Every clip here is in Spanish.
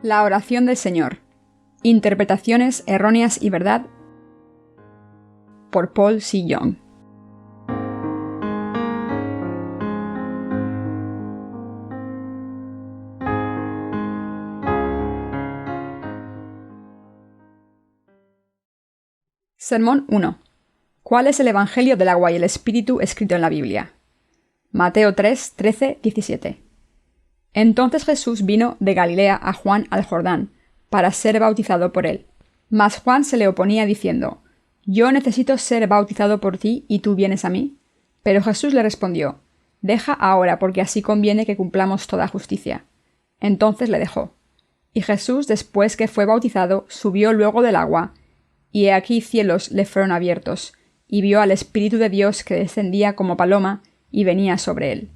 La oración del Señor. Interpretaciones erróneas y verdad, por Paul C. Young. Sermón 1. ¿Cuál es el Evangelio del agua y el Espíritu escrito en la Biblia? Mateo 3, 13, 17. Entonces Jesús vino de Galilea a Juan al Jordán, para ser bautizado por él. Mas Juan se le oponía diciendo: Yo necesito ser bautizado por ti, ¿y tú vienes a mí? Pero Jesús le respondió: Deja ahora, porque así conviene que cumplamos toda justicia. Entonces le dejó. Y Jesús, después que fue bautizado, subió luego del agua, y he aquí cielos le fueron abiertos, y vio al Espíritu de Dios que descendía como paloma y venía sobre él.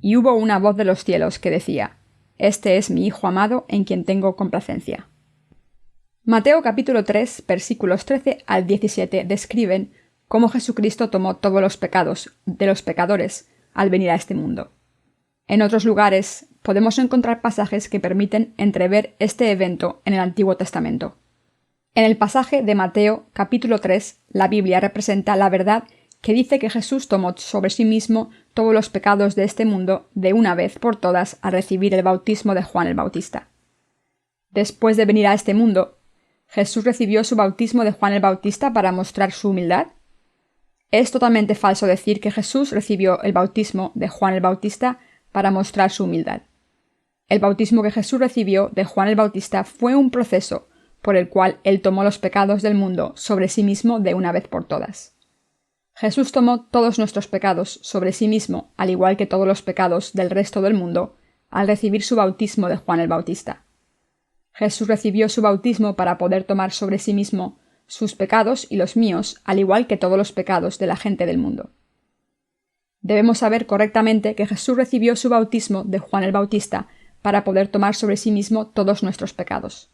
Y hubo una voz de los cielos que decía: Este es mi Hijo amado, en quien tengo complacencia. Mateo capítulo 3, versículos 13 al 17 describen cómo Jesucristo tomó todos los pecados de los pecadores al venir a este mundo. En otros lugares podemos encontrar pasajes que permiten entrever este evento en el Antiguo Testamento. En el pasaje de Mateo capítulo 3, la Biblia representa la verdad que dice que Jesús tomó sobre sí mismo todos los pecados de este mundo de una vez por todas al recibir el bautismo de Juan el Bautista. Después de venir a este mundo, ¿Jesús recibió su bautismo de Juan el Bautista para mostrar su humildad? Es totalmente falso decir que Jesús recibió el bautismo de Juan el Bautista para mostrar su humildad. El bautismo que Jesús recibió de Juan el Bautista fue un proceso por el cual él tomó los pecados del mundo sobre sí mismo de una vez por todas. Jesús tomó todos nuestros pecados sobre sí mismo, al igual que todos los pecados del resto del mundo, al recibir su bautismo de Juan el Bautista. Jesús recibió su bautismo para poder tomar sobre sí mismo sus pecados y los míos, al igual que todos los pecados de la gente del mundo. Debemos saber correctamente que Jesús recibió su bautismo de Juan el Bautista para poder tomar sobre sí mismo todos nuestros pecados.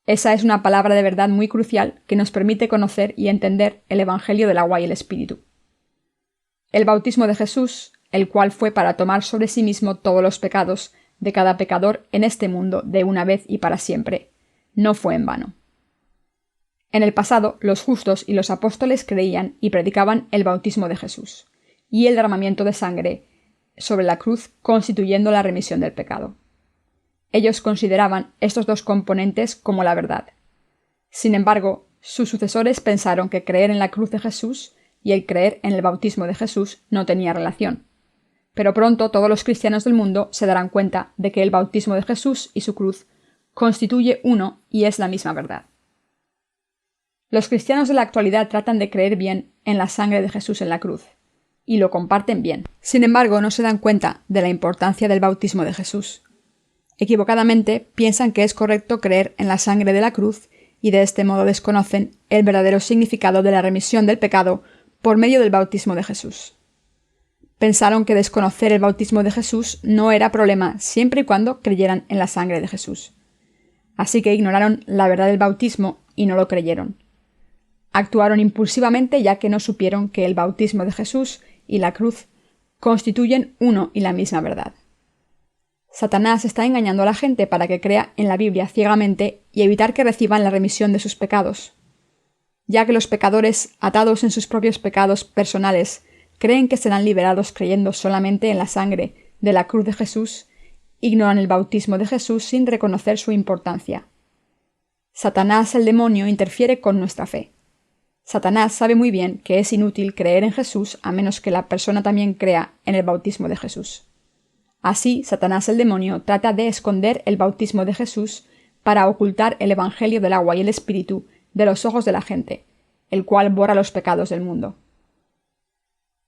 Esa es una palabra de verdad muy crucial que nos permite conocer y entender el Evangelio del agua y el Espíritu. El bautismo de Jesús, el cual fue para tomar sobre sí mismo todos los pecados de cada pecador en este mundo de una vez y para siempre, no fue en vano. En el pasado, los justos y los apóstoles creían y predicaban el bautismo de Jesús y el derramamiento de sangre sobre la cruz constituyendo la remisión del pecado. Ellos consideraban estos dos componentes como la verdad. Sin embargo, sus sucesores pensaron que creer en la cruz de Jesús y el creer en el bautismo de Jesús no tenía relación. Pero pronto todos los cristianos del mundo se darán cuenta de que el bautismo de Jesús y su cruz constituye uno y es la misma verdad. Los cristianos de la actualidad tratan de creer bien en la sangre de Jesús en la cruz, y lo comparten bien. Sin embargo, no se dan cuenta de la importancia del bautismo de Jesús. Equivocadamente piensan que es correcto creer en la sangre de la cruz y de este modo desconocen el verdadero significado de la remisión del pecado por medio del bautismo de Jesús. Pensaron que desconocer el bautismo de Jesús no era problema siempre y cuando creyeran en la sangre de Jesús. Así que ignoraron la verdad del bautismo y no lo creyeron. Actuaron impulsivamente ya que no supieron que el bautismo de Jesús y la cruz constituyen uno y la misma verdad. Satanás está engañando a la gente para que crea en la Biblia ciegamente y evitar que reciban la remisión de sus pecados. Ya que los pecadores, atados en sus propios pecados personales, creen que serán liberados creyendo solamente en la sangre de la cruz de Jesús, ignoran el bautismo de Jesús sin reconocer su importancia. Satanás, el demonio, interfiere con nuestra fe. Satanás sabe muy bien que es inútil creer en Jesús a menos que la persona también crea en el bautismo de Jesús. Así, Satanás el demonio trata de esconder el bautismo de Jesús para ocultar el Evangelio del agua y el Espíritu de los ojos de la gente, el cual borra los pecados del mundo.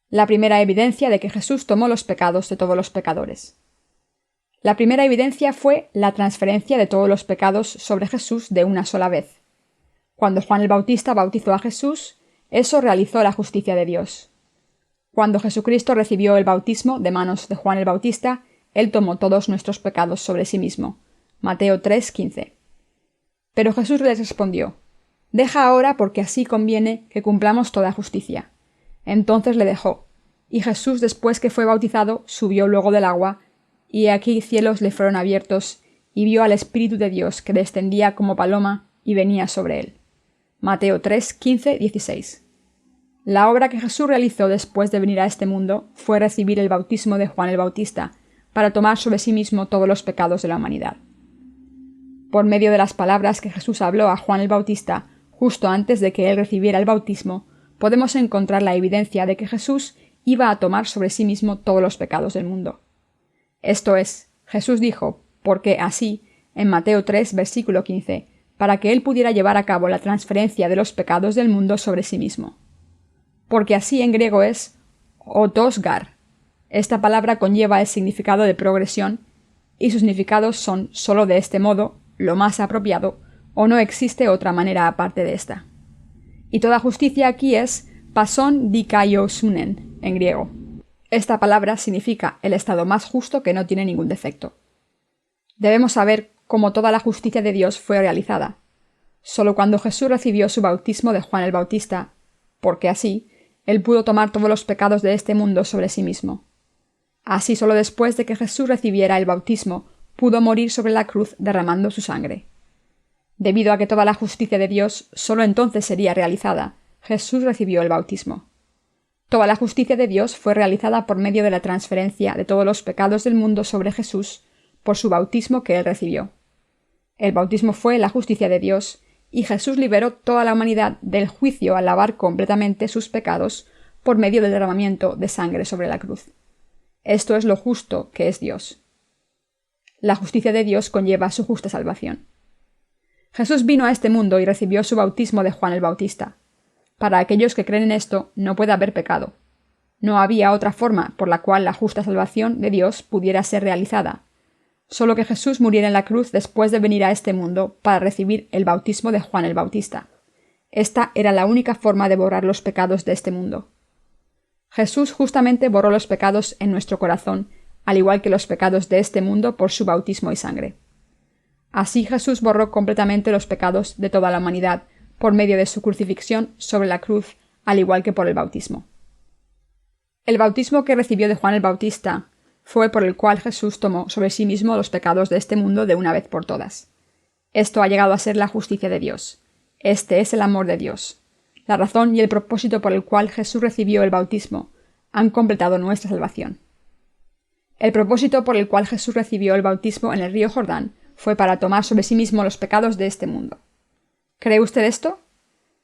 La primera evidencia de que Jesús tomó los pecados de todos los pecadores. La primera evidencia fue la transferencia de todos los pecados sobre Jesús de una sola vez. Cuando Juan el Bautista bautizó a Jesús, eso realizó la justicia de Dios. Cuando Jesucristo recibió el bautismo de manos de Juan el Bautista, él tomó todos nuestros pecados sobre sí mismo. Mateo 3:15. Pero Jesús les respondió: Deja ahora, porque así conviene que cumplamos toda justicia. Entonces le dejó. Y Jesús, después que fue bautizado, subió luego del agua, y he aquí cielos le fueron abiertos, y vio al Espíritu de Dios que descendía como paloma y venía sobre él. Mateo 3, 15, 16. La obra que Jesús realizó después de venir a este mundo fue recibir el bautismo de Juan el Bautista para tomar sobre sí mismo todos los pecados de la humanidad. Por medio de las palabras que Jesús habló a Juan el Bautista justo antes de que él recibiera el bautismo, podemos encontrar la evidencia de que Jesús iba a tomar sobre sí mismo todos los pecados del mundo. Esto es, Jesús dijo, porque así, en Mateo 3, versículo 15, para que él pudiera llevar a cabo la transferencia de los pecados del mundo sobre sí mismo. Porque así en griego es otosgar. Esta palabra conlleva el significado de progresión y sus significados son solo de este modo, lo más apropiado, o no existe otra manera aparte de esta. Y toda justicia aquí es pason dikaiosunen en griego. Esta palabra significa el estado más justo que no tiene ningún defecto. Debemos saber cómo toda la justicia de Dios fue realizada. Solo cuando Jesús recibió su bautismo de Juan el Bautista, porque así, él pudo tomar todos los pecados de este mundo sobre sí mismo. Así solo después de que Jesús recibiera el bautismo, pudo morir sobre la cruz derramando su sangre. Debido a que toda la justicia de Dios solo entonces sería realizada, Jesús recibió el bautismo. Toda la justicia de Dios fue realizada por medio de la transferencia de todos los pecados del mundo sobre Jesús por su bautismo que él recibió. El bautismo fue la justicia de Dios, y Jesús liberó toda la humanidad del juicio al lavar completamente sus pecados por medio del derramamiento de sangre sobre la cruz. Esto es lo justo que es Dios. La justicia de Dios conlleva su justa salvación. Jesús vino a este mundo y recibió su bautismo de Juan el Bautista. Para aquellos que creen en esto, no puede haber pecado. No había otra forma por la cual la justa salvación de Dios pudiera ser realizada, solo que Jesús muriera en la cruz después de venir a este mundo para recibir el bautismo de Juan el Bautista. Esta era la única forma de borrar los pecados de este mundo. Jesús justamente borró los pecados en nuestro corazón, al igual que los pecados de este mundo por su bautismo y sangre. Así Jesús borró completamente los pecados de toda la humanidad por medio de su crucifixión sobre la cruz, al igual que por el bautismo. El bautismo que recibió de Juan el Bautista fue por el cual Jesús tomó sobre sí mismo los pecados de este mundo de una vez por todas. Esto ha llegado a ser la justicia de Dios. Este es el amor de Dios. La razón y el propósito por el cual Jesús recibió el bautismo han completado nuestra salvación. El propósito por el cual Jesús recibió el bautismo en el río Jordán fue para tomar sobre sí mismo los pecados de este mundo. ¿Cree usted esto?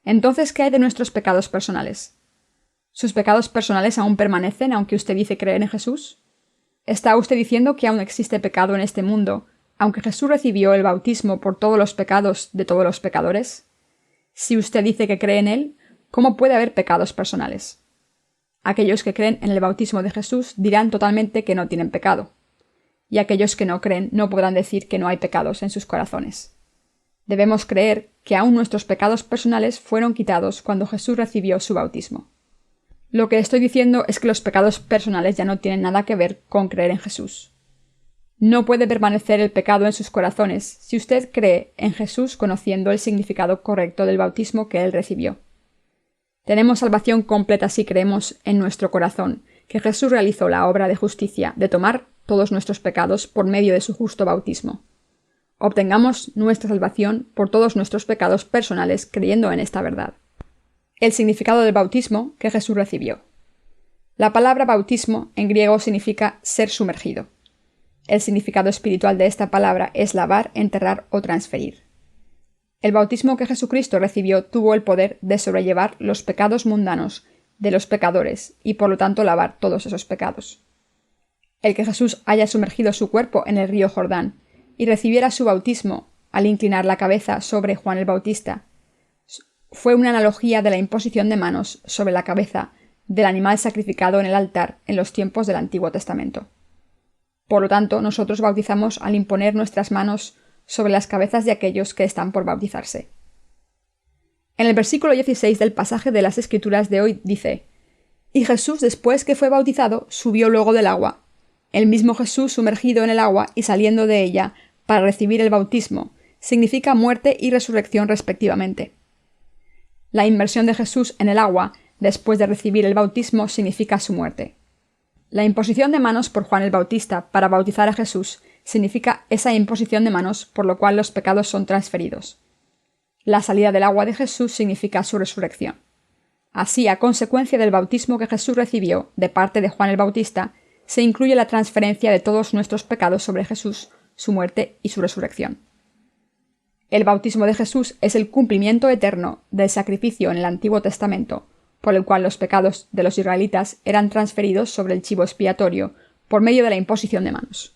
Entonces, ¿qué hay de nuestros pecados personales? ¿Sus pecados personales aún permanecen aunque usted dice creer en Jesús? ¿Está usted diciendo que aún existe pecado en este mundo, aunque Jesús recibió el bautismo por todos los pecados de todos los pecadores? Si usted dice que cree en él, ¿cómo puede haber pecados personales? Aquellos que creen en el bautismo de Jesús dirán totalmente que no tienen pecado, y aquellos que no creen no podrán decir que no hay pecados en sus corazones. Debemos creer que aún nuestros pecados personales fueron quitados cuando Jesús recibió su bautismo. Lo que estoy diciendo es que los pecados personales ya no tienen nada que ver con creer en Jesús. No puede permanecer el pecado en sus corazones si usted cree en Jesús conociendo el significado correcto del bautismo que él recibió. Tenemos salvación completa si creemos en nuestro corazón que Jesús realizó la obra de justicia de tomar todos nuestros pecados por medio de su justo bautismo. Obtengamos nuestra salvación por todos nuestros pecados personales creyendo en esta verdad. El significado del bautismo que Jesús recibió. La palabra bautismo en griego significa ser sumergido. El significado espiritual de esta palabra es lavar, enterrar o transferir. El bautismo que Jesucristo recibió tuvo el poder de sobrellevar los pecados mundanos de los pecadores y por lo tanto lavar todos esos pecados. El que Jesús haya sumergido su cuerpo en el río Jordán y recibiera su bautismo al inclinar la cabeza sobre Juan el Bautista fue una analogía de la imposición de manos sobre la cabeza del animal sacrificado en el altar en los tiempos del Antiguo Testamento. Por lo tanto, nosotros bautizamos al imponer nuestras manos sobre las cabezas de aquellos que están por bautizarse. En el versículo 16 del pasaje de las Escrituras de hoy dice: «Y Jesús, después que fue bautizado, subió luego del agua. El mismo Jesús sumergido en el agua y saliendo de ella para recibir el bautismo significa muerte y resurrección respectivamente. La inmersión de Jesús en el agua después de recibir el bautismo significa su muerte. La imposición de manos por Juan el Bautista para bautizar a Jesús significa esa imposición de manos por lo cual los pecados son transferidos. La salida del agua de Jesús significa su resurrección. Así, a consecuencia del bautismo que Jesús recibió de parte de Juan el Bautista, se incluye la transferencia de todos nuestros pecados sobre Jesús, su muerte y su resurrección. El bautismo de Jesús es el cumplimiento eterno del sacrificio en el Antiguo Testamento, por el cual los pecados de los israelitas eran transferidos sobre el chivo expiatorio por medio de la imposición de manos.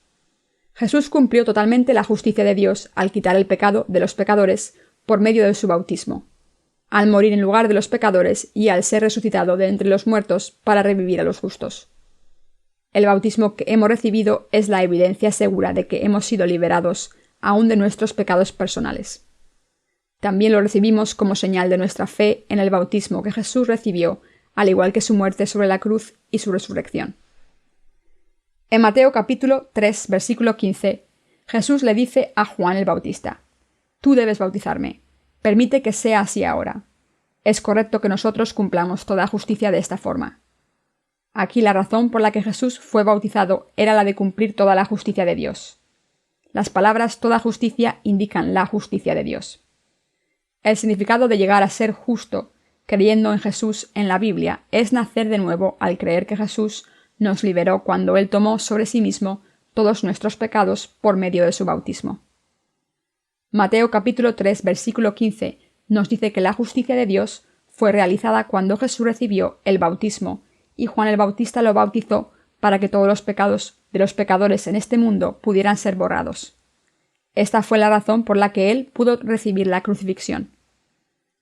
Jesús cumplió totalmente la justicia de Dios al quitar el pecado de los pecadores por medio de su bautismo, al morir en lugar de los pecadores y al ser resucitado de entre los muertos para revivir a los justos. El bautismo que hemos recibido es la evidencia segura de que hemos sido liberados aún de nuestros pecados personales. También lo recibimos como señal de nuestra fe en el bautismo que Jesús recibió, al igual que su muerte sobre la cruz y su resurrección. En Mateo capítulo 3, versículo 15, Jesús le dice a Juan el Bautista: «Tú debes bautizarme. Permite que sea así ahora. Es correcto que nosotros cumplamos toda justicia de esta forma». Aquí la razón por la que Jesús fue bautizado era la de cumplir toda la justicia de Dios. Las palabras toda justicia indican la justicia de Dios. El significado de llegar a ser justo, creyendo en Jesús en la Biblia, es nacer de nuevo al creer que Jesús nos liberó cuando Él tomó sobre sí mismo todos nuestros pecados por medio de su bautismo. Mateo capítulo 3, versículo 15 nos dice que la justicia de Dios fue realizada cuando Jesús recibió el bautismo y Juan el Bautista lo bautizó para que todos los pecados de los pecadores en este mundo pudieran ser borrados. Esta fue la razón por la que él pudo recibir la crucifixión.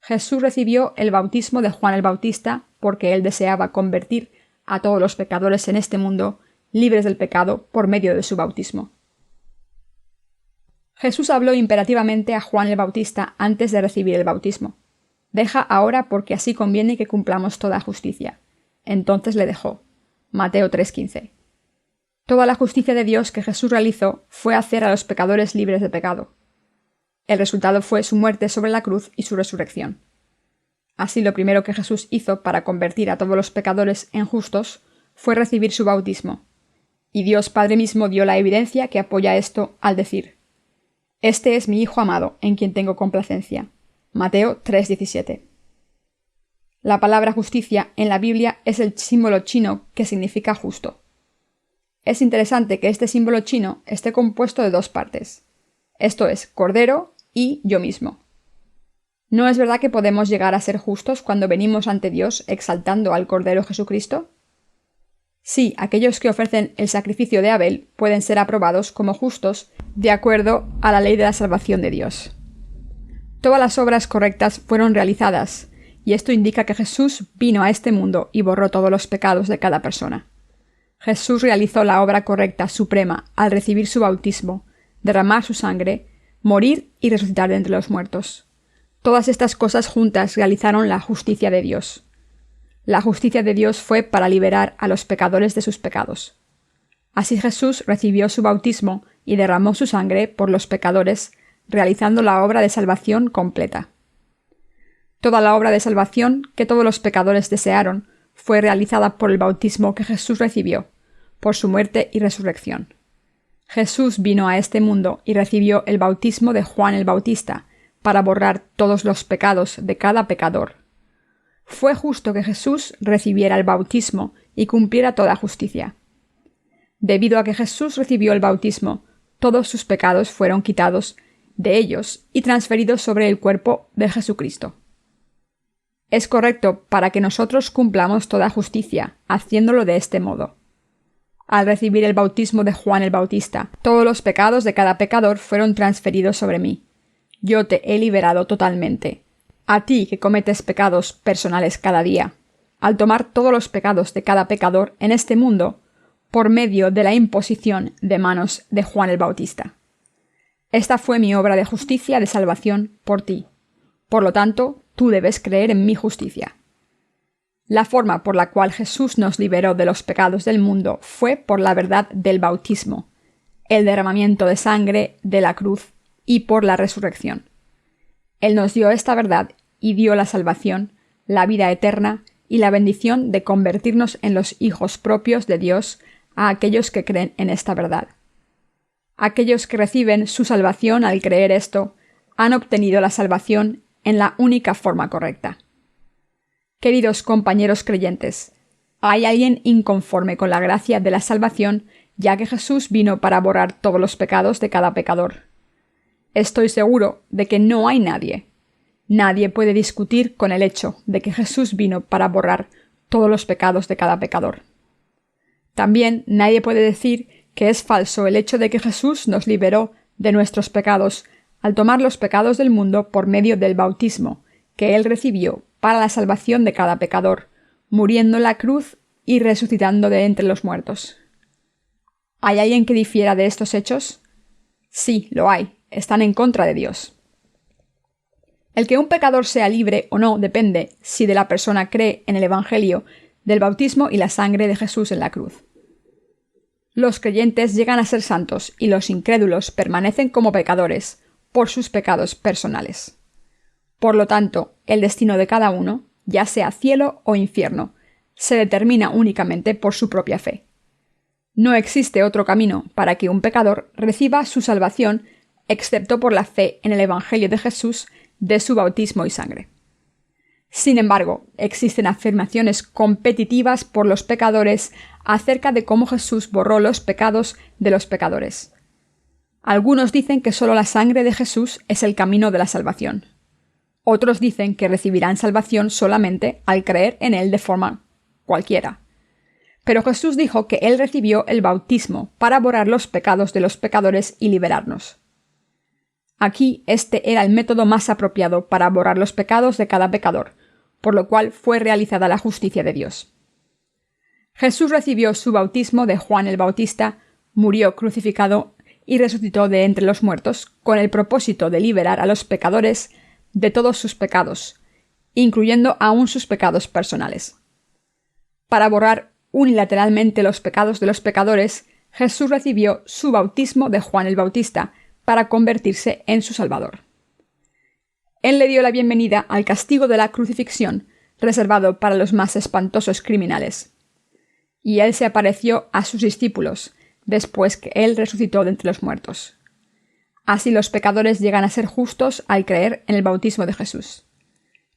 Jesús recibió el bautismo de Juan el Bautista porque él deseaba convertir a todos los pecadores en este mundo libres del pecado por medio de su bautismo. Jesús habló imperativamente a Juan el Bautista antes de recibir el bautismo: «Deja ahora porque así conviene que cumplamos toda justicia». Entonces le dejó. Mateo 3:15. Toda la justicia de Dios que Jesús realizó fue hacer a los pecadores libres de pecado. El resultado fue su muerte sobre la cruz y su resurrección. Así, lo primero que Jesús hizo para convertir a todos los pecadores en justos fue recibir su bautismo. Y Dios Padre mismo dio la evidencia que apoya esto al decir: «Este es mi Hijo amado, en quien tengo complacencia». Mateo 3:17. La palabra justicia en la Biblia es el símbolo chino que significa justo. Es interesante que este símbolo chino esté compuesto de dos partes. Esto es, cordero y yo mismo. ¿No es verdad que podemos llegar a ser justos cuando venimos ante Dios exaltando al Cordero Jesucristo? Sí, aquellos que ofrecen el sacrificio de Abel pueden ser aprobados como justos de acuerdo a la ley de la salvación de Dios. Todas las obras correctas fueron realizadas, y esto indica que Jesús vino a este mundo y borró todos los pecados de cada persona. Jesús realizó la obra correcta suprema al recibir su bautismo, derramar su sangre, morir y resucitar de entre los muertos. Todas estas cosas juntas realizaron la justicia de Dios. La justicia de Dios fue para liberar a los pecadores de sus pecados. Así Jesús recibió su bautismo y derramó su sangre por los pecadores, realizando la obra de salvación completa. Toda la obra de salvación que todos los pecadores desearon fue realizada por el bautismo que Jesús recibió, por su muerte y resurrección. Jesús vino a este mundo y recibió el bautismo de Juan el Bautista para borrar todos los pecados de cada pecador. Fue justo que Jesús recibiera el bautismo y cumpliera toda justicia. Debido a que Jesús recibió el bautismo, todos sus pecados fueron quitados de ellos y transferidos sobre el cuerpo de Jesucristo. Es correcto para que nosotros cumplamos toda justicia, haciéndolo de este modo. Al recibir el bautismo de Juan el Bautista, todos los pecados de cada pecador fueron transferidos sobre mí. Yo te he liberado totalmente. A ti que cometes pecados personales cada día, al tomar todos los pecados de cada pecador en este mundo, por medio de la imposición de manos de Juan el Bautista. Esta fue mi obra de justicia de salvación por ti. Por lo tanto, tú debes creer en mi justicia. La forma por la cual Jesús nos liberó de los pecados del mundo fue por la verdad del bautismo, el derramamiento de sangre de la cruz y por la resurrección. Él nos dio esta verdad y dio la salvación, la vida eterna y la bendición de convertirnos en los hijos propios de Dios a aquellos que creen en esta verdad. Aquellos que reciben su salvación al creer esto, han obtenido la salvación en la única forma correcta. Queridos compañeros creyentes, hay alguien inconforme con la gracia de la salvación, ya que Jesús vino para borrar todos los pecados de cada pecador. Estoy seguro de que no hay nadie. Nadie puede discutir con el hecho de que Jesús vino para borrar todos los pecados de cada pecador. También nadie puede decir que es falso el hecho de que Jesús nos liberó de nuestros pecados al tomar los pecados del mundo por medio del bautismo que Él recibió para la salvación de cada pecador, muriendo en la cruz y resucitando de entre los muertos. ¿Hay alguien que difiera de estos hechos? Sí, lo hay. Están en contra de Dios. El que un pecador sea libre o no depende si de la persona cree en el Evangelio, del bautismo y la sangre de Jesús en la cruz. Los creyentes llegan a ser santos y los incrédulos permanecen como pecadores por sus pecados personales. Por lo tanto, el destino de cada uno, ya sea cielo o infierno, se determina únicamente por su propia fe. No existe otro camino para que un pecador reciba su salvación excepto por la fe en el Evangelio de Jesús, de su bautismo y sangre. Sin embargo, existen afirmaciones competitivas por los pecadores acerca de cómo Jesús borró los pecados de los pecadores. Algunos dicen que solo la sangre de Jesús es el camino de la salvación. Otros dicen que recibirán salvación solamente al creer en Él de forma cualquiera. Pero Jesús dijo que Él recibió el bautismo para borrar los pecados de los pecadores y liberarnos. Aquí este era el método más apropiado para borrar los pecados de cada pecador, por lo cual fue realizada la justicia de Dios. Jesús recibió su bautismo de Juan el Bautista, murió crucificado y resucitó de entre los muertos con el propósito de liberar a los pecadores de todos sus pecados, incluyendo aún sus pecados personales. Para borrar unilateralmente los pecados de los pecadores, Jesús recibió su bautismo de Juan el Bautista para convertirse en su Salvador. Él le dio la bienvenida al castigo de la crucifixión, reservado para los más espantosos criminales. Y Él se apareció a sus discípulos, después que Él resucitó de entre los muertos. Así los pecadores llegan a ser justos al creer en el bautismo de Jesús.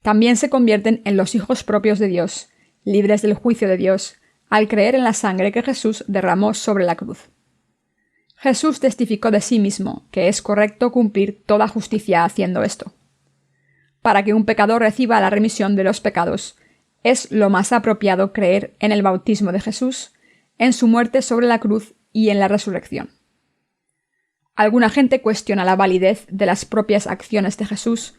También se convierten en los hijos propios de Dios, libres del juicio de Dios, al creer en la sangre que Jesús derramó sobre la cruz. Jesús testificó de sí mismo que es correcto cumplir toda justicia haciendo esto. Para que un pecador reciba la remisión de los pecados, es lo más apropiado creer en el bautismo de Jesús, en su muerte sobre la cruz y en la resurrección. Alguna gente cuestiona la validez de las propias acciones de Jesús,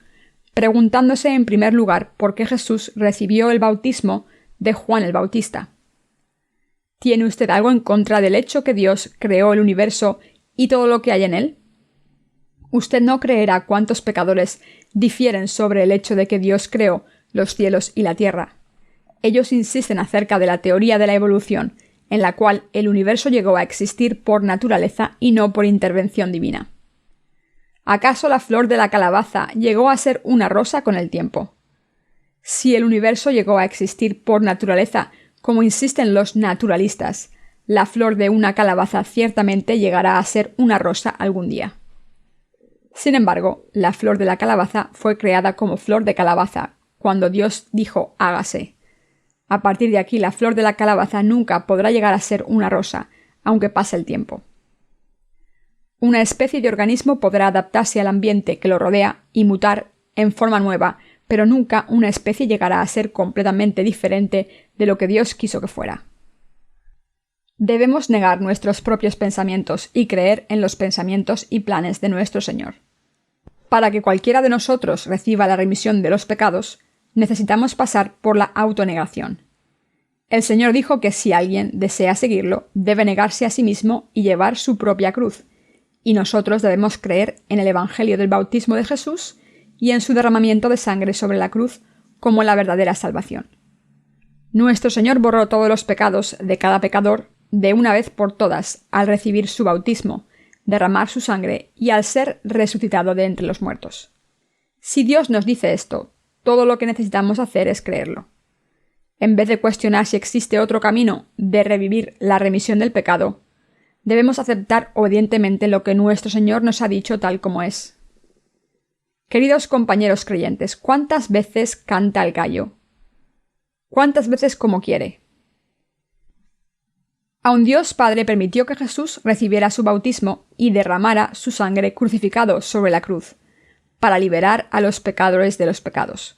preguntándose en primer lugar por qué Jesús recibió el bautismo de Juan el Bautista. ¿Tiene usted algo en contra del hecho que Dios creó el universo y todo lo que hay en él? Usted no creerá cuántos pecadores difieren sobre el hecho de que Dios creó los cielos y la tierra. Ellos insisten acerca de la teoría de la evolución, en la cual el universo llegó a existir por naturaleza y no por intervención divina. ¿Acaso la flor de la calabaza llegó a ser una rosa con el tiempo? Si el universo llegó a existir por naturaleza, como insisten los naturalistas, la flor de una calabaza ciertamente llegará a ser una rosa algún día. Sin embargo, la flor de la calabaza fue creada como flor de calabaza, cuando Dios dijo hágase. A partir de aquí, la flor de la calabaza nunca podrá llegar a ser una rosa, aunque pase el tiempo. Una especie de organismo podrá adaptarse al ambiente que lo rodea y mutar en forma nueva, pero nunca una especie llegará a ser completamente diferente de lo que Dios quiso que fuera. Debemos negar nuestros propios pensamientos y creer en los pensamientos y planes de nuestro Señor. Para que cualquiera de nosotros reciba la remisión de los pecados, necesitamos pasar por la autonegación. El Señor dijo que si alguien desea seguirlo, debe negarse a sí mismo y llevar su propia cruz, y nosotros debemos creer en el Evangelio del bautismo de Jesús y en su derramamiento de sangre sobre la cruz como la verdadera salvación. Nuestro Señor borró todos los pecados de cada pecador de una vez por todas al recibir su bautismo, derramar su sangre y al ser resucitado de entre los muertos. Si Dios nos dice esto, todo lo que necesitamos hacer es creerlo. En vez de cuestionar si existe otro camino de revivir la remisión del pecado, Debemos aceptar obedientemente lo que nuestro Señor nos ha dicho tal como es. Queridos compañeros creyentes, ¿cuántas veces canta el gallo? ¿Cuántas veces como quiere? Aun Dios Padre permitió que Jesús recibiera su bautismo y derramara su sangre crucificado sobre la cruz, para liberar a los pecadores de los pecados.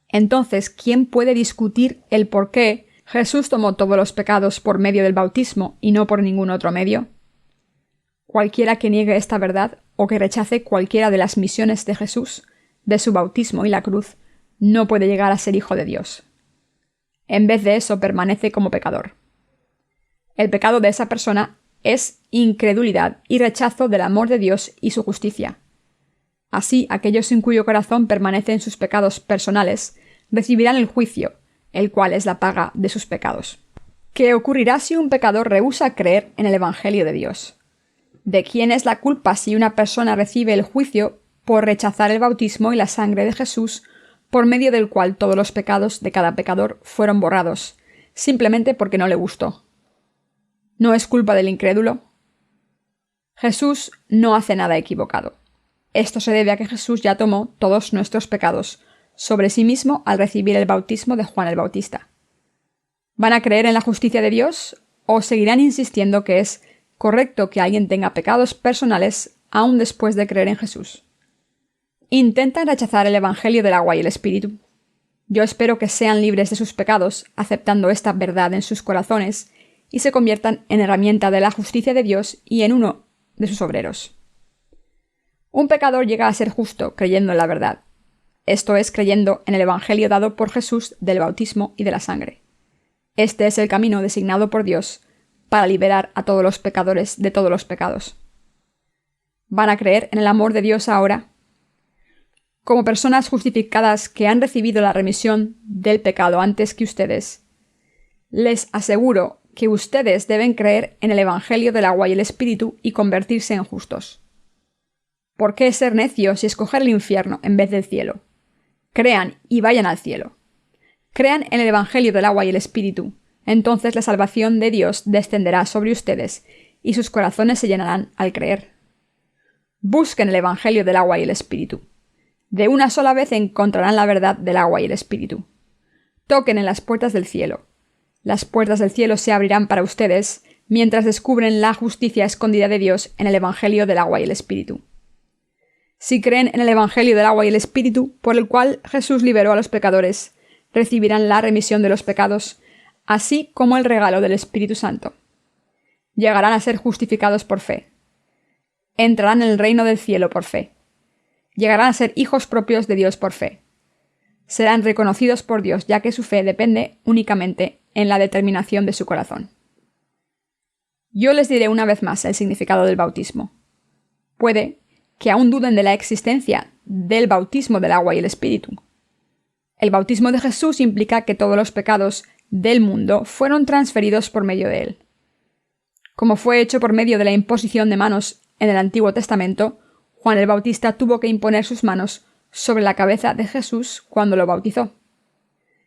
Entonces, ¿quién puede discutir el por qué Jesús tomó todos los pecados por medio del bautismo y no por ningún otro medio? Cualquiera que niegue esta verdad o que rechace cualquiera de las misiones de Jesús, de su bautismo y la cruz, no puede llegar a ser hijo de Dios. En vez de eso, permanece como pecador. El pecado de esa persona es incredulidad y rechazo del amor de Dios y su justicia. Así, aquellos en cuyo corazón permanecen sus pecados personales recibirán el juicio, el cual es la paga de sus pecados. ¿Qué ocurrirá si un pecador rehúsa creer en el Evangelio de Dios? ¿De quién es la culpa si una persona recibe el juicio por rechazar el bautismo y la sangre de Jesús, por medio del cual todos los pecados de cada pecador fueron borrados, simplemente porque no le gustó? ¿No es culpa del incrédulo? Jesús no hace nada equivocado. Esto se debe a que Jesús ya tomó todos nuestros pecados sobre sí mismo al recibir el bautismo de Juan el Bautista. ¿Van a creer en la justicia de Dios o seguirán insistiendo que es correcto que alguien tenga pecados personales aún después de creer en Jesús? ¿Intentan rechazar el Evangelio del agua y el Espíritu? Yo espero que sean libres de sus pecados, aceptando esta verdad en sus corazones, y se conviertan en herramienta de la justicia de Dios y en uno de sus obreros. Un pecador llega a ser justo creyendo en la verdad. Esto es, creyendo en el Evangelio dado por Jesús del bautismo y de la sangre. Este es el camino designado por Dios para liberar a todos los pecadores de todos los pecados. ¿Van a creer en el amor de Dios ahora? Como personas justificadas que han recibido la remisión del pecado antes que ustedes, les aseguro que ustedes deben creer en el Evangelio del agua y el Espíritu y convertirse en justos. ¿Por qué ser necios y escoger el infierno en vez del cielo? Crean y vayan al cielo. Crean en el Evangelio del agua y el Espíritu. Entonces la salvación de Dios descenderá sobre ustedes y sus corazones se llenarán al creer. Busquen el Evangelio del agua y el Espíritu. De una sola vez encontrarán la verdad del agua y el Espíritu. Toquen en las puertas del cielo. Las puertas del cielo se abrirán para ustedes mientras descubren la justicia escondida de Dios en el Evangelio del agua y el Espíritu. Si creen en el Evangelio del agua y el Espíritu, por el cual Jesús liberó a los pecadores, recibirán la remisión de los pecados, así como el regalo del Espíritu Santo. Llegarán a ser justificados por fe. Entrarán en el reino del cielo por fe. Llegarán a ser hijos propios de Dios por fe. Serán reconocidos por Dios, ya que su fe depende únicamente en la determinación de su corazón. Yo les diré una vez más el significado del bautismo. Puede que aún duden de la existencia del bautismo del agua y el Espíritu. El bautismo de Jesús implica que todos los pecados del mundo fueron transferidos por medio de él. Como fue hecho por medio de la imposición de manos en el Antiguo Testamento, Juan el Bautista tuvo que imponer sus manos sobre la cabeza de Jesús cuando lo bautizó.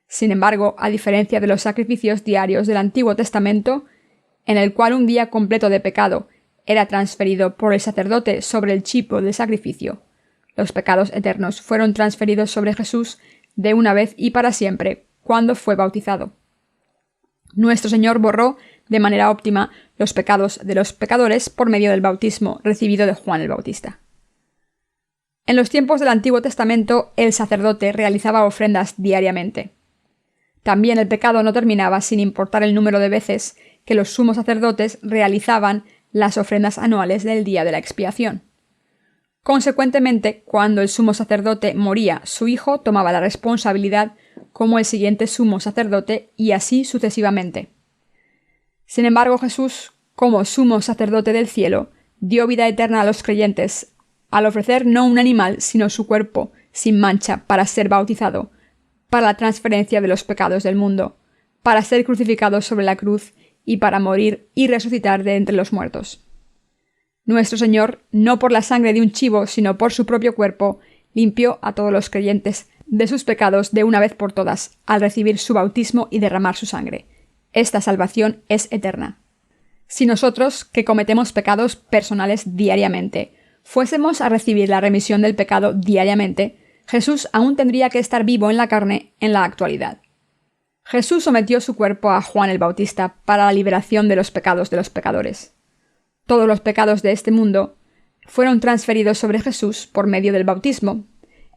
Sin embargo, a diferencia de los sacrificios diarios del Antiguo Testamento, en el cual un día completo de pecado era transferido por el sacerdote sobre el chipo del sacrificio, los pecados eternos fueron transferidos sobre Jesús de una vez y para siempre cuando fue bautizado. Nuestro Señor borró de manera óptima los pecados de los pecadores por medio del bautismo recibido de Juan el Bautista. En los tiempos del Antiguo Testamento, el sacerdote realizaba ofrendas diariamente. También el pecado no terminaba sin importar el número de veces que los sumos sacerdotes realizaban las ofrendas anuales del día de la expiación. Consecuentemente, cuando el sumo sacerdote moría, su hijo tomaba la responsabilidad como el siguiente sumo sacerdote y así sucesivamente. Sin embargo, Jesús, como sumo sacerdote del cielo, dio vida eterna a los creyentes, al ofrecer no un animal, sino su cuerpo, sin mancha, para ser bautizado, para la transferencia de los pecados del mundo, para ser crucificado sobre la cruz y para morir y resucitar de entre los muertos. Nuestro Señor, no por la sangre de un chivo, sino por su propio cuerpo, limpió a todos los creyentes de sus pecados de una vez por todas, al recibir su bautismo y derramar su sangre. Esta salvación es eterna. Si nosotros, que cometemos pecados personales diariamente, fuésemos a recibir la remisión del pecado diariamente, Jesús aún tendría que estar vivo en la carne en la actualidad. Jesús sometió su cuerpo a Juan el Bautista para la liberación de los pecados de los pecadores. Todos los pecados de este mundo fueron transferidos sobre Jesús por medio del bautismo,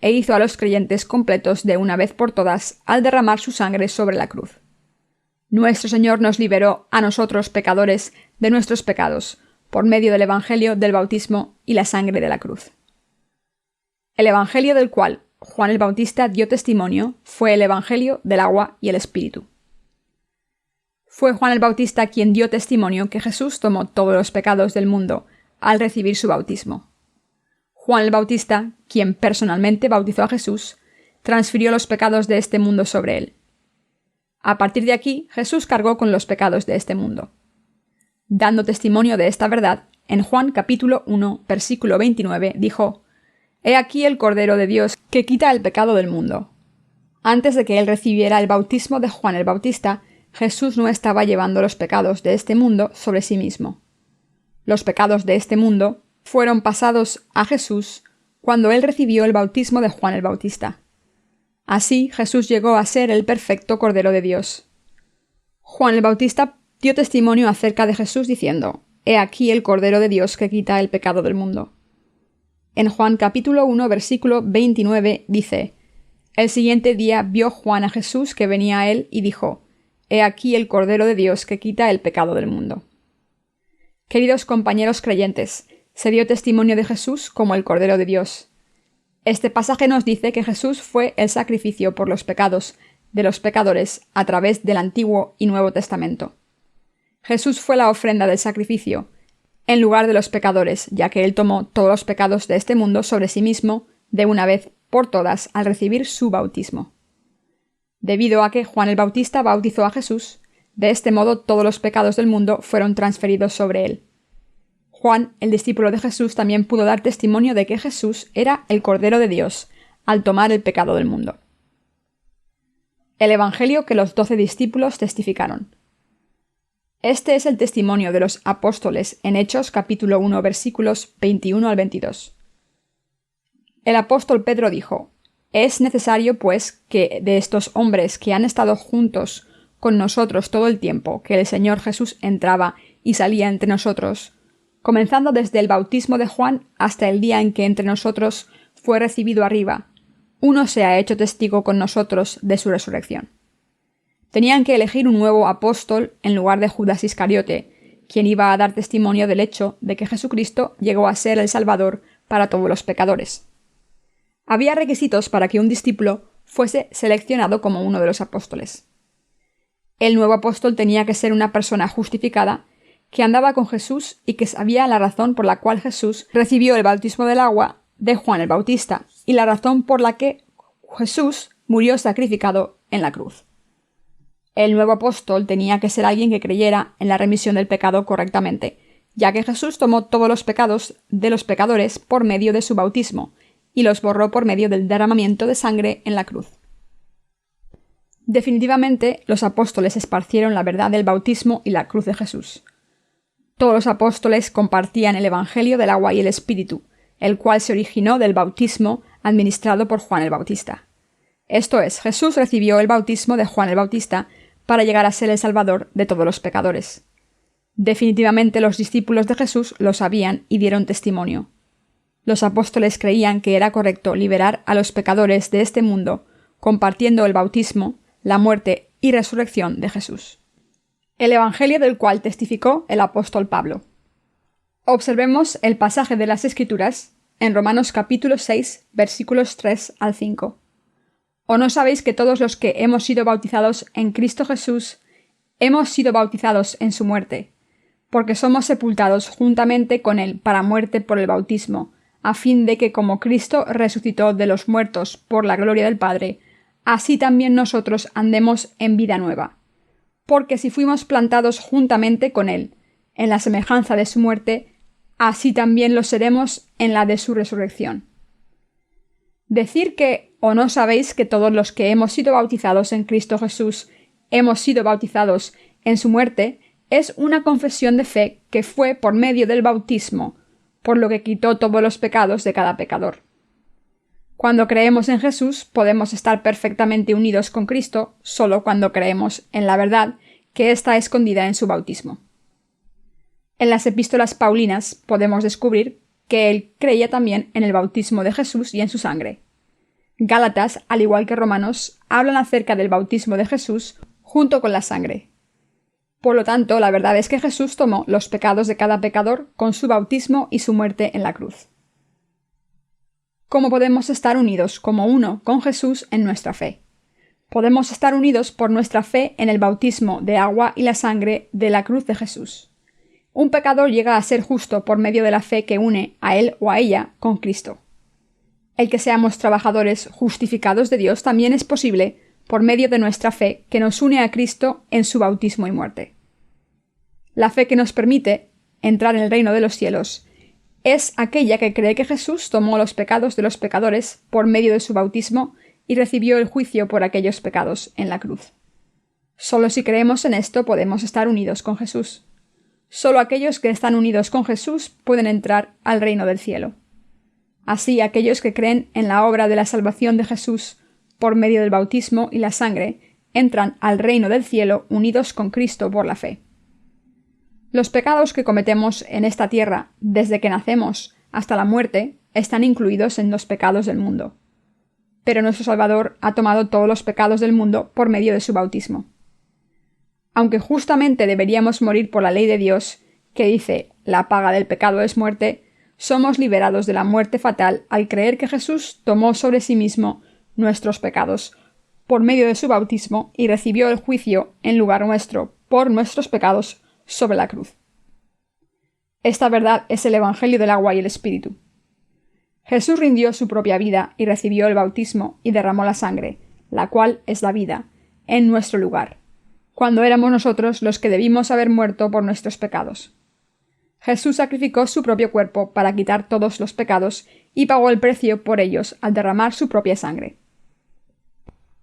e hizo a los creyentes completos de una vez por todas al derramar su sangre sobre la cruz. Nuestro Señor nos liberó a nosotros pecadores de nuestros pecados por medio del Evangelio del bautismo y la sangre de la cruz. El Evangelio del cual Juan el Bautista dio testimonio fue el Evangelio del agua y el Espíritu. Fue Juan el Bautista quien dio testimonio que Jesús tomó todos los pecados del mundo al recibir su bautismo. Juan el Bautista, quien personalmente bautizó a Jesús, transfirió los pecados de este mundo sobre él. A partir de aquí, Jesús cargó con los pecados de este mundo. Dando testimonio de esta verdad, en Juan capítulo 1, versículo 29, dijo: «He aquí el Cordero de Dios que quita el pecado del mundo». Antes de que él recibiera el bautismo de Juan el Bautista, Jesús no estaba llevando los pecados de este mundo sobre sí mismo. Los pecados de este mundo fueron pasados a Jesús cuando él recibió el bautismo de Juan el Bautista. Así, Jesús llegó a ser el perfecto Cordero de Dios. Juan el Bautista dio testimonio acerca de Jesús diciendo: «He aquí el Cordero de Dios que quita el pecado del mundo». En Juan capítulo 1, versículo 29 dice: «El siguiente día vio Juan a Jesús que venía a él y dijo: He aquí el Cordero de Dios que quita el pecado del mundo». Queridos compañeros creyentes, se dio testimonio de Jesús como el Cordero de Dios. Este pasaje nos dice que Jesús fue el sacrificio por los pecados de los pecadores a través del Antiguo y Nuevo Testamento. Jesús fue la ofrenda del sacrificio, en lugar de los pecadores, ya que Él tomó todos los pecados de este mundo sobre sí mismo de una vez por todas al recibir su bautismo. Debido a que Juan el Bautista bautizó a Jesús, de este modo todos los pecados del mundo fueron transferidos sobre Él. Juan, el discípulo de Jesús, también pudo dar testimonio de que Jesús era el Cordero de Dios al tomar el pecado del mundo. El Evangelio que los 12 discípulos testificaron. Este es el testimonio de los apóstoles en Hechos capítulo 1 versículos 21 al 22. El apóstol Pedro dijo: «Es necesario, pues, que de estos hombres que han estado juntos con nosotros todo el tiempo que el Señor Jesús entraba y salía entre nosotros, comenzando desde el bautismo de Juan hasta el día en que entre nosotros fue recibido arriba, uno se ha hecho testigo con nosotros de su resurrección». Tenían que elegir un nuevo apóstol en lugar de Judas Iscariote, quien iba a dar testimonio del hecho de que Jesucristo llegó a ser el Salvador para todos los pecadores. Había requisitos para que un discípulo fuese seleccionado como uno de los apóstoles. El nuevo apóstol tenía que ser una persona justificada, que andaba con Jesús y que sabía la razón por la cual Jesús recibió el bautismo del agua de Juan el Bautista y la razón por la que Jesús murió sacrificado en la cruz. El nuevo apóstol tenía que ser alguien que creyera en la remisión del pecado correctamente, ya que Jesús tomó todos los pecados de los pecadores por medio de su bautismo y los borró por medio del derramamiento de sangre en la cruz. Definitivamente, los apóstoles esparcieron la verdad del bautismo y la cruz de Jesús. Todos los apóstoles compartían el Evangelio del agua y el Espíritu, el cual se originó del bautismo administrado por Juan el Bautista. Esto es, Jesús recibió el bautismo de Juan el Bautista para llegar a ser el Salvador de todos los pecadores. Definitivamente los discípulos de Jesús lo sabían y dieron testimonio. Los apóstoles creían que era correcto liberar a los pecadores de este mundo, compartiendo el bautismo, la muerte y resurrección de Jesús. El Evangelio del cual testificó el apóstol Pablo. Observemos el pasaje de las Escrituras en Romanos capítulo 6, versículos 3 al 5. ¿O no sabéis que todos los que hemos sido bautizados en Cristo Jesús, hemos sido bautizados en su muerte? Porque somos sepultados juntamente con él para muerte por el bautismo, a fin de que como Cristo resucitó de los muertos por la gloria del Padre, así también nosotros andemos en vida nueva. Porque si fuimos plantados juntamente con él, en la semejanza de su muerte, así también lo seremos en la de su resurrección. Decir que ¿o no sabéis que todos los que hemos sido bautizados en Cristo Jesús hemos sido bautizados en su muerte? es una confesión de fe que fue por medio del bautismo, por lo que quitó todos los pecados de cada pecador. Cuando creemos en Jesús, podemos estar perfectamente unidos con Cristo solo cuando creemos en la verdad que está escondida en su bautismo. En las epístolas paulinas podemos descubrir que él creía también en el bautismo de Jesús y en su sangre. Gálatas, al igual que Romanos, hablan acerca del bautismo de Jesús junto con la sangre. Por lo tanto, la verdad es que Jesús tomó los pecados de cada pecador con su bautismo y su muerte en la cruz. ¿Cómo podemos estar unidos como uno con Jesús en nuestra fe? Podemos estar unidos por nuestra fe en el bautismo de agua y la sangre de la cruz de Jesús. Un pecador llega a ser justo por medio de la fe que une a él o a ella con Cristo. El que seamos trabajadores justificados de Dios también es posible por medio de nuestra fe que nos une a Cristo en su bautismo y muerte. La fe que nos permite entrar en el reino de los cielos es aquella que cree que Jesús tomó los pecados de los pecadores por medio de su bautismo y recibió el juicio por aquellos pecados en la cruz. Solo si creemos en esto podemos estar unidos con Jesús. Solo aquellos que están unidos con Jesús pueden entrar al reino del cielo. Así, aquellos que creen en la obra de la salvación de Jesús por medio del bautismo y la sangre entran al reino del cielo unidos con Cristo por la fe. Los pecados que cometemos en esta tierra desde que nacemos hasta la muerte están incluidos en los pecados del mundo. Pero nuestro Salvador ha tomado todos los pecados del mundo por medio de su bautismo. Aunque justamente deberíamos morir por la ley de Dios, que dice la paga del pecado es muerte, somos liberados de la muerte fatal al creer que Jesús tomó sobre sí mismo nuestros pecados por medio de su bautismo y recibió el juicio en lugar nuestro por nuestros pecados sobre la cruz. Esta verdad es el Evangelio del agua y el Espíritu. Jesús rindió su propia vida y recibió el bautismo y derramó la sangre, la cual es la vida, en nuestro lugar, cuando éramos nosotros los que debimos haber muerto por nuestros pecados. Jesús sacrificó su propio cuerpo para quitar todos los pecados y pagó el precio por ellos al derramar su propia sangre.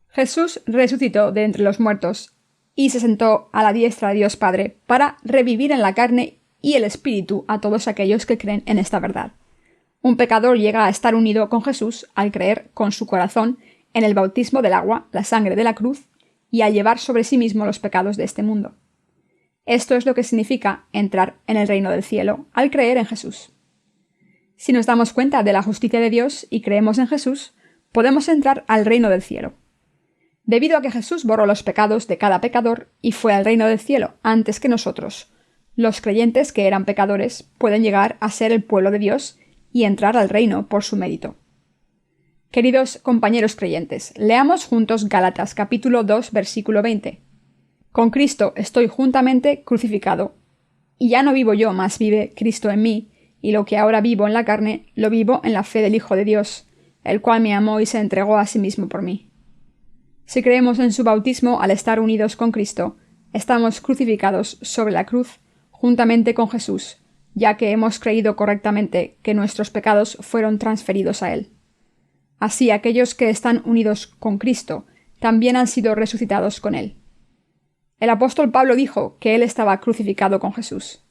Jesús resucitó de entre los muertos y se sentó a la diestra de Dios Padre para revivir en la carne y el espíritu a todos aquellos que creen en esta verdad. Un pecador llega a estar unido con Jesús al creer con su corazón en el bautismo del agua, la sangre de la cruz, y a llevar sobre sí mismo los pecados de este mundo. Esto es lo que significa entrar en el reino del cielo al creer en Jesús. Si nos damos cuenta de la justicia de Dios y creemos en Jesús, podemos entrar al reino del cielo. Debido a que Jesús borró los pecados de cada pecador y fue al reino del cielo antes que nosotros, los creyentes que eran pecadores pueden llegar a ser el pueblo de Dios y entrar al reino por su mérito. Queridos compañeros creyentes, leamos juntos Gálatas capítulo 2 versículo 20. Con Cristo estoy juntamente crucificado, y ya no vivo yo, mas vive Cristo en mí, y lo que ahora vivo en la carne, lo vivo en la fe del Hijo de Dios, el cual me amó y se entregó a sí mismo por mí. Si creemos en su bautismo al estar unidos con Cristo, estamos crucificados sobre la cruz juntamente con Jesús, ya que hemos creído correctamente que nuestros pecados fueron transferidos a Él. Así aquellos que están unidos con Cristo también han sido resucitados con Él. El apóstol Pablo dijo que Él estaba crucificado con Jesús.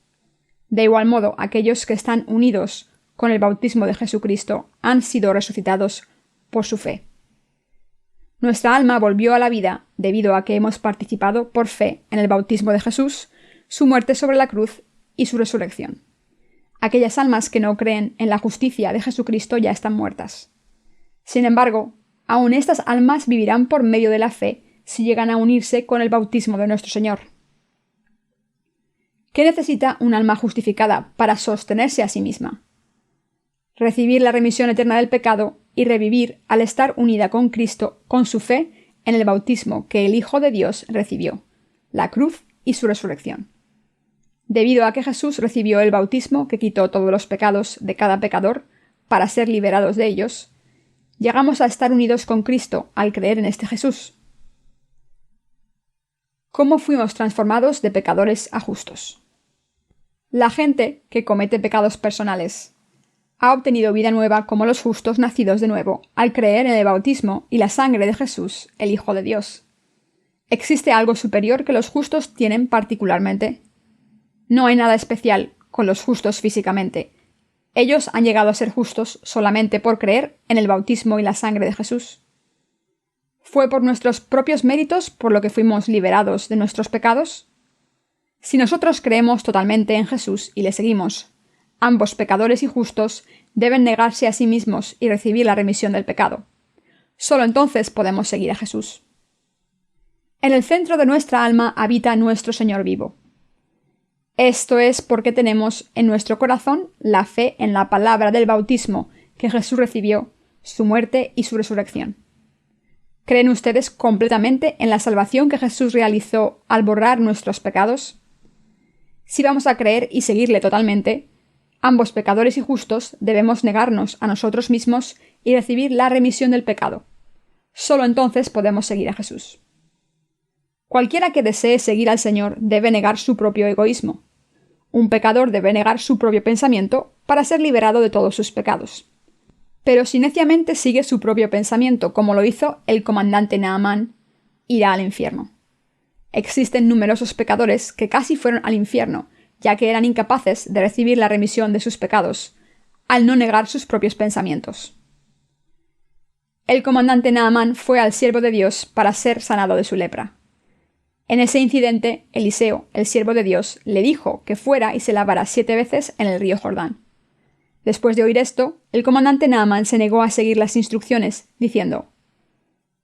De igual modo, aquellos que están unidos con el bautismo de Jesucristo han sido resucitados por su fe. Nuestra alma volvió a la vida debido a que hemos participado por fe en el bautismo de Jesús, su muerte sobre la cruz y su resurrección. Aquellas almas que no creen en la justicia de Jesucristo ya están muertas. Sin embargo, aún estas almas vivirán por medio de la fe si llegan a unirse con el bautismo de nuestro Señor. ¿Qué necesita un alma justificada para sostenerse a sí misma? Recibir la remisión eterna del pecado y revivir al estar unida con Cristo con su fe en el bautismo que el Hijo de Dios recibió, la cruz y su resurrección. Debido a que Jesús recibió el bautismo que quitó todos los pecados de cada pecador para ser liberados de ellos, llegamos a estar unidos con Cristo al creer en este Jesús. ¿Cómo fuimos transformados de pecadores a justos? La gente que comete pecados personales ha obtenido vida nueva como los justos nacidos de nuevo al creer en el bautismo y la sangre de Jesús, el Hijo de Dios. ¿Existe algo superior que los justos tienen particularmente? No hay nada especial con los justos físicamente. Ellos han llegado a ser justos solamente por creer en el bautismo y la sangre de Jesús. ¿Fue por nuestros propios méritos por lo que fuimos liberados de nuestros pecados? Si nosotros creemos totalmente en Jesús y le seguimos, ambos pecadores y justos deben negarse a sí mismos y recibir la remisión del pecado. Solo entonces podemos seguir a Jesús. En el centro de nuestra alma habita nuestro Señor vivo. Esto es porque tenemos en nuestro corazón la fe en la palabra del bautismo que Jesús recibió, su muerte y su resurrección. ¿Creen ustedes completamente en la salvación que Jesús realizó al borrar nuestros pecados? Si vamos a creer y seguirle totalmente, ambos pecadores y justos debemos negarnos a nosotros mismos y recibir la remisión del pecado. Solo entonces podemos seguir a Jesús. Cualquiera que desee seguir al Señor debe negar su propio egoísmo. Un pecador debe negar su propio pensamiento para ser liberado de todos sus pecados. Pero si neciamente sigue su propio pensamiento, como lo hizo el comandante Naamán, irá al infierno. Existen numerosos pecadores que casi fueron al infierno, ya que eran incapaces de recibir la remisión de sus pecados, al no negar sus propios pensamientos. El comandante Naamán fue al siervo de Dios para ser sanado de su lepra. En ese incidente, Eliseo, el siervo de Dios, le dijo que fuera y se lavara 7 veces en el río Jordán. Después de oír esto, el comandante Naamán se negó a seguir las instrucciones, diciendo: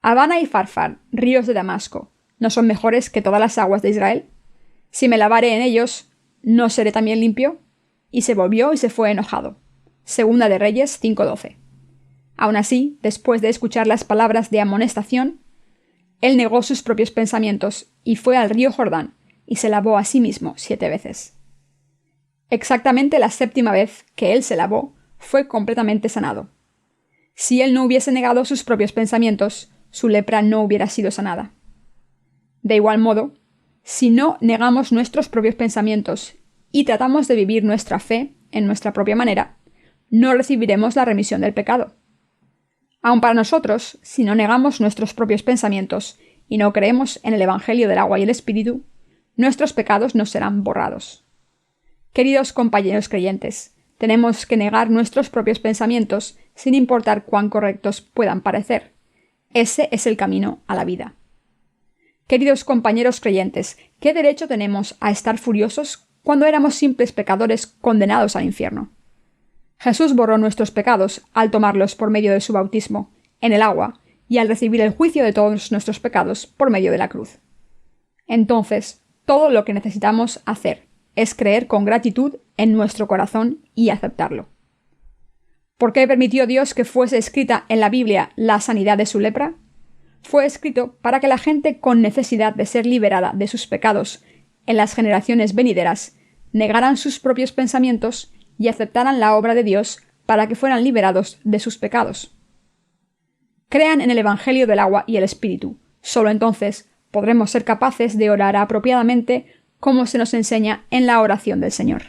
«Abana y Farfar, ríos de Damasco, ¿no son mejores que todas las aguas de Israel? Si me lavare en ellos, ¿no seré también limpio?». Y se volvió y se fue enojado. Segunda de Reyes 5:12. Aun así, después de escuchar las palabras de amonestación, él negó sus propios pensamientos y fue al río Jordán y se lavó a sí mismo 7 veces. Exactamente la 7ª vez que él se lavó, fue completamente sanado. Si él no hubiese negado sus propios pensamientos, su lepra no hubiera sido sanada. De igual modo, si no negamos nuestros propios pensamientos y tratamos de vivir nuestra fe en nuestra propia manera, no recibiremos la remisión del pecado. Aun para nosotros, si no negamos nuestros propios pensamientos y no creemos en el Evangelio del agua y el Espíritu, nuestros pecados no serán borrados. Queridos compañeros creyentes, tenemos que negar nuestros propios pensamientos sin importar cuán correctos puedan parecer. Ese es el camino a la vida. Queridos compañeros creyentes, ¿qué derecho tenemos a estar furiosos cuando éramos simples pecadores condenados al infierno? Jesús borró nuestros pecados al tomarlos por medio de su bautismo, en el agua, y al recibir el juicio de todos nuestros pecados por medio de la cruz. Entonces, todo lo que necesitamos hacer es creer con gratitud en nuestro corazón y aceptarlo. ¿Por qué permitió Dios que fuese escrita en la Biblia la sanidad de su lepra? Fue escrito para que la gente con necesidad de ser liberada de sus pecados en las generaciones venideras negaran sus propios pensamientos y aceptaran la obra de Dios para que fueran liberados de sus pecados. Crean en el Evangelio del agua y el Espíritu. Solo entonces podremos ser capaces de orar apropiadamente como se nos enseña en la oración del Señor.